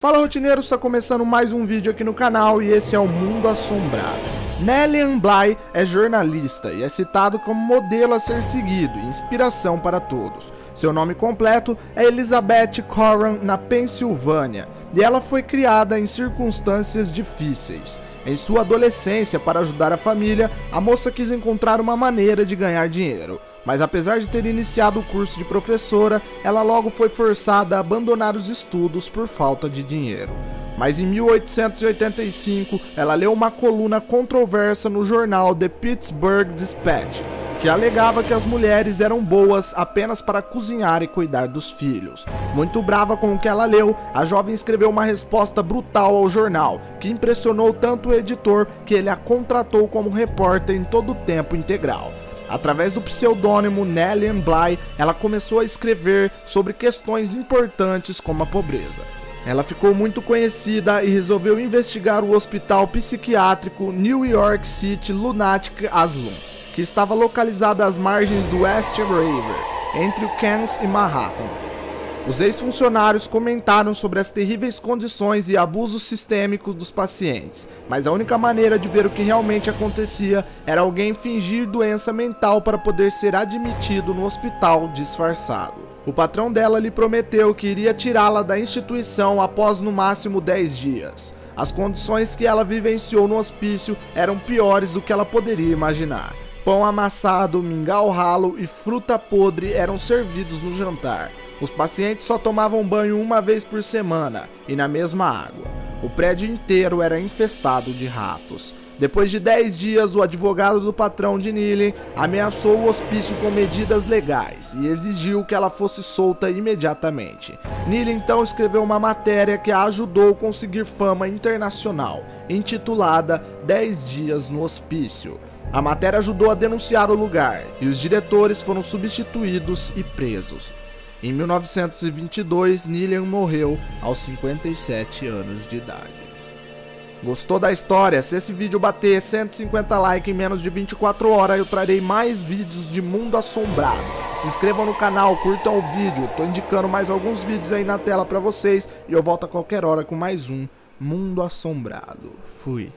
Fala rotineiros, está começando mais um vídeo aqui no canal e esse é o Mundo Assombrado. Nelian Bly é jornalista e é citado como modelo a ser seguido e inspiração para todos. Seu nome completo é Elizabeth Corran, na Pensilvânia, e ela foi criada em circunstâncias difíceis. Em sua adolescência, para ajudar a família, a moça quis encontrar uma maneira de ganhar dinheiro. Mas apesar de ter iniciado o curso de professora, ela logo foi forçada a abandonar os estudos por falta de dinheiro. Mas em 1885, ela leu uma coluna controversa no jornal The Pittsburgh Dispatch, que alegava que as mulheres eram boas apenas para cozinhar e cuidar dos filhos. Muito brava com o que ela leu, a jovem escreveu uma resposta brutal ao jornal, que impressionou tanto o editor que ele a contratou como repórter em todo o tempo integral. Através do pseudônimo Nelian Bly, ela começou a escrever sobre questões importantes como a pobreza. Ela ficou muito conhecida e resolveu investigar o hospital psiquiátrico New York City Lunatic Asylum, que estava localizado às margens do West River, entre o Queens e Manhattan. Os ex-funcionários comentaram sobre as terríveis condições e abusos sistêmicos dos pacientes, mas a única maneira de ver o que realmente acontecia era alguém fingir doença mental para poder ser admitido no hospital disfarçado. O patrão dela lhe prometeu que iria tirá-la da instituição após no máximo 10 dias. As condições que ela vivenciou no hospício eram piores do que ela poderia imaginar. Pão amassado, mingau ralo e fruta podre eram servidos no jantar. Os pacientes só tomavam banho uma vez por semana e na mesma água. O prédio inteiro era infestado de ratos. Depois de 10 dias, o advogado do patrão de Nelian ameaçou o hospício com medidas legais e exigiu que ela fosse solta imediatamente. Nelian então escreveu uma matéria que a ajudou a conseguir fama internacional, intitulada 10 dias no hospício. A matéria ajudou a denunciar o lugar e os diretores foram substituídos e presos. Em 1922, Nelian morreu aos 57 anos de idade. Gostou da história? Se esse vídeo bater 150 likes em menos de 24 horas, eu trarei mais vídeos de Mundo Assombrado. Se inscrevam no canal, curtam o vídeo, tô indicando mais alguns vídeos aí na tela pra vocês e eu volto a qualquer hora com mais um Mundo Assombrado. Fui.